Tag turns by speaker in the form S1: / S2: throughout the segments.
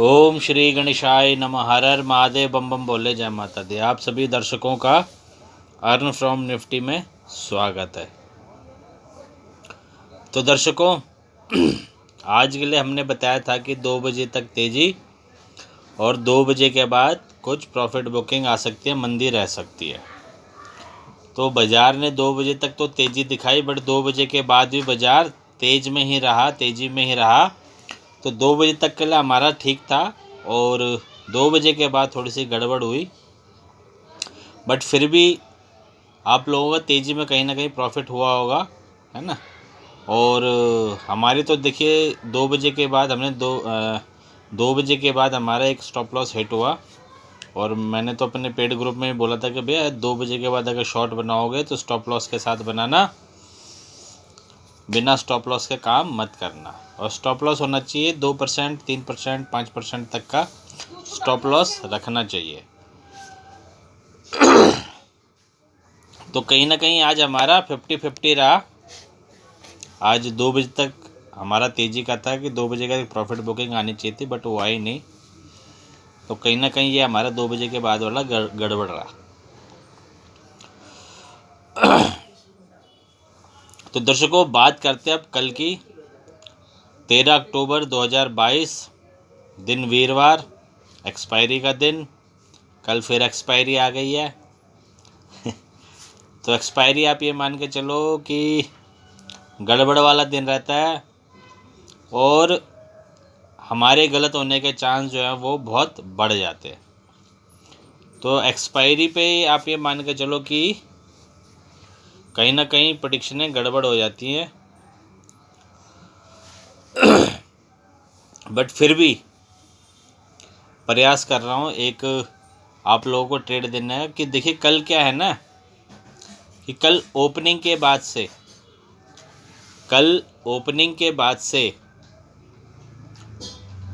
S1: ओम श्री गणेशाय नमः। हर हर महादेव, बम बम बोले, जय माता दी। आप सभी दर्शकों का अर्न फ्रॉम निफ्टी में स्वागत है। तो दर्शकों, आज के लिए हमने बताया था कि 2 बजे तक तेज़ी और 2 बजे के बाद कुछ प्रॉफिट बुकिंग आ सकती है, मंदी रह सकती है। तो बाज़ार ने 2 बजे तक तो तेज़ी दिखाई, बट 2 बजे के बाद भी बाज़ार तेज़ी में ही रहा। तो 2 बजे तक के लिए हमारा ठीक था और 2 बजे के बाद थोड़ी सी गड़बड़ हुई, बट फिर भी आप लोगों का तेज़ी में कहीं ना कहीं प्रॉफिट हुआ होगा, है ना। और हमारी तो देखिए 2 बजे के बाद हमने 2 बजे के बाद हमारा एक स्टॉप लॉस हिट हुआ। और मैंने तो अपने पेड ग्रुप में बोला था कि भैया 2 बजे के बाद अगर शॉर्ट बनाओगे तो स्टॉप लॉस के साथ बनाना, बिना स्टॉप लॉस के काम मत करना। और स्टॉप लॉस होना चाहिए 2%, 3%, 5% तक का स्टॉप लॉस रखना चाहिए। तो कहीं ना कहीं आज हमारा 50-50 रहा। आज 2 बजे तक हमारा तेज़ी का था कि 2 बजे का प्रॉफिट बुकिंग आनी चाहिए थी, बट वो आई नहीं। तो कहीं ना कहीं ये हमारा 2 बजे के बाद वाला गड़बड़ रहा। तो दर्शकों, बात करते हैं अब कल की। 13 अक्टूबर 2022, दिन वीरवार, एक्सपायरी का दिन। कल फिर एक्सपायरी आ गई है। तो एक्सपायरी आप ये मान के चलो कि गड़बड़ वाला दिन रहता है और हमारे गलत होने के चांस जो है वो बहुत बढ़ जाते हैं। तो एक्सपायरी पे आप ये मान के चलो कि कहीं ना कहीं प्रेडिक्शनें गड़बड़ हो जाती हैं। बट फिर भी प्रयास कर रहा हूँ एक आप लोगों को ट्रेड देना है कि देखिए कल क्या है ना, कि कल ओपनिंग के बाद से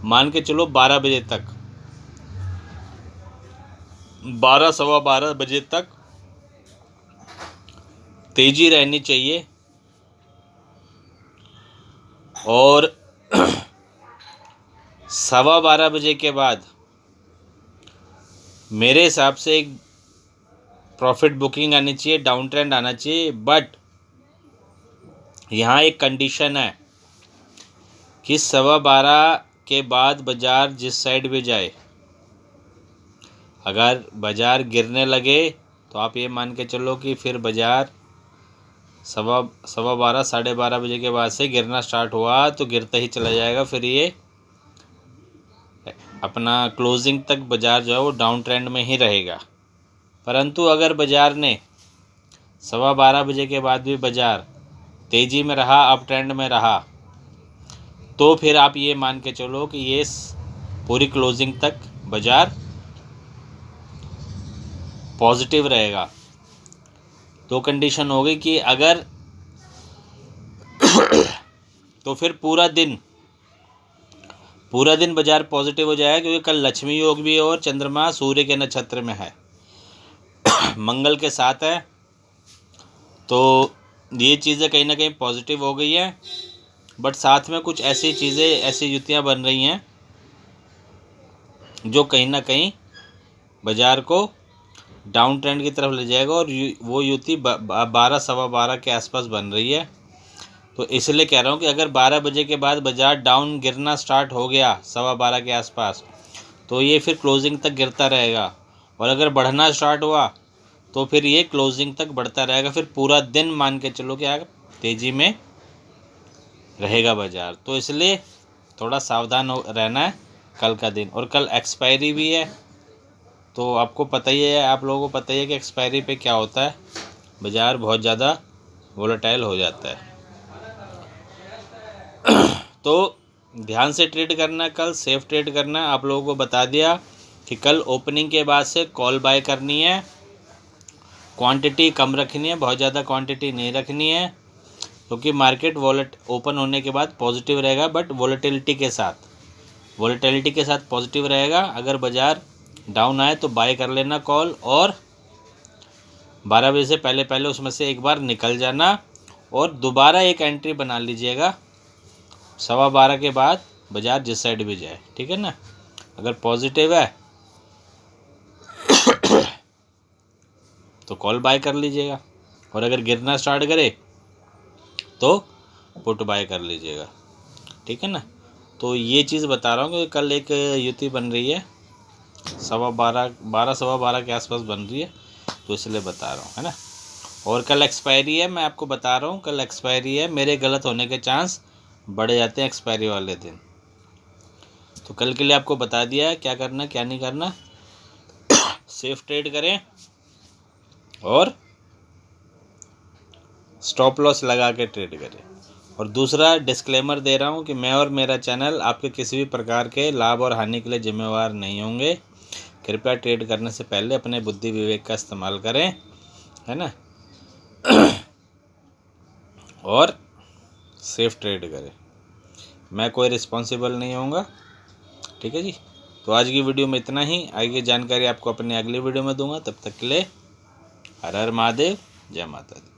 S1: मान के चलो 12 बजे तक, 12 सवा 12 बजे तक तेज़ी रहनी चाहिए। और सवा 12 बजे के बाद मेरे हिसाब से एक प्रॉफिट बुकिंग आनी चाहिए, डाउन ट्रेंड आना चाहिए। बट यहाँ एक कंडीशन है कि सवा 12 के बाद बाज़ार जिस साइड भी जाए, अगर बाज़ार गिरने लगे तो आप ये मान के चलो कि फिर बाज़ार सवा 12 साढ़े 12 बजे के बाद से गिरना स्टार्ट हुआ तो गिरता ही चला जाएगा। फिर ये अपना क्लोजिंग तक बाज़ार जो है वो डाउन ट्रेंड में ही रहेगा। परंतु अगर बाज़ार ने सवा 12 बजे के बाद भी बाज़ार तेज़ी में रहा, अप ट्रेंड में रहा, तो फिर आप ये मान के चलो कि ये पूरी क्लोजिंग तक बाज़ार पॉजिटिव रहेगा। तो कंडीशन हो गई कि अगर तो फिर पूरा दिन बाज़ार पॉजिटिव हो जाएगा, क्योंकि कल लक्ष्मी योग भी है और चंद्रमा सूर्य के नक्षत्र में है, मंगल के साथ है। तो ये चीज़ें कहीं ना कहीं पॉजिटिव हो गई हैं। बट साथ में कुछ ऐसी चीज़ें, ऐसी युतियाँ बन रही हैं जो कहीं ना कहीं बाज़ार को डाउन ट्रेंड की तरफ ले जाएगा। और वो युति 12 सवा 12 के आसपास बन रही है। तो इसलिए कह रहा हूँ कि अगर 12 बजे के बाद बाज़ार डाउन गिरना स्टार्ट हो गया सवा 12 के आसपास, तो ये फिर क्लोजिंग तक गिरता रहेगा। और अगर बढ़ना स्टार्ट हुआ तो फिर ये क्लोजिंग तक बढ़ता रहेगा। फिर पूरा दिन मान के चलो कि आप तेज़ी में रहेगा बाज़ार। तो इसलिए थोड़ा सावधान रहना है कल का दिन। और कल एक्सपायरी भी है, तो आपको पता ही है, आप लोगों को पता ही है कि एक्सपायरी पे क्या होता है, बाज़ार बहुत ज़्यादा वोलेटाइल हो जाता है। तो ध्यान से ट्रेड करना है, कल सेफ ट्रेड करना है। आप लोगों को बता दिया कि कल ओपनिंग के बाद से कॉल बाय करनी है, क्वांटिटी कम रखनी है, बहुत ज़्यादा क्वांटिटी नहीं रखनी है, क्योंकि मार्केट ओपन होने के बाद पॉजिटिव रहेगा, बट वॉलेटिलिटी के साथ पॉजिटिव रहेगा। अगर बाज़ार डाउन आए तो बाय कर लेना कॉल, और 12 बजे से पहले उसमें से एक बार निकल जाना और दोबारा एक एंट्री बना लीजिएगा सवा 12 के बाद, बाजार जिस साइड भी जाए, ठीक है ना। अगर पॉजिटिव है तो कॉल बाय कर लीजिएगा, और अगर गिरना स्टार्ट करे तो पुट बाय कर लीजिएगा, ठीक है ना। तो ये चीज़ बता रहा हूँ कि कल एक युति बन रही है 12:15 के आसपास बन रही है, तो इसलिए बता रहा हूँ, है ना। और कल एक्सपायरी है, मैं आपको बता रहा हूँ कल एक्सपायरी है, मेरे गलत होने के चांस बढ़ जाते हैं एक्सपायरी वाले दिन। तो कल के लिए आपको बता दिया है क्या करना क्या नहीं करना। सेफ ट्रेड करें और स्टॉप लॉस लगा के ट्रेड करें। और दूसरा डिस्क्लेमर दे रहा हूँ कि मैं और मेरा चैनल आपके किसी भी प्रकार के लाभ और हानि के लिए जिम्मेवार नहीं होंगे। कृपया ट्रेड करने से पहले अपने बुद्धि विवेक का इस्तेमाल करें, है ना, और सेफ ट्रेड करें। मैं कोई रिस्पॉन्सिबल नहीं होऊंगा, ठीक है जी। तो आज की वीडियो में इतना ही, आगे की जानकारी आपको अपने अगली वीडियो में दूंगा। तब तक के लिए हर हर महादेव, जय माता दी।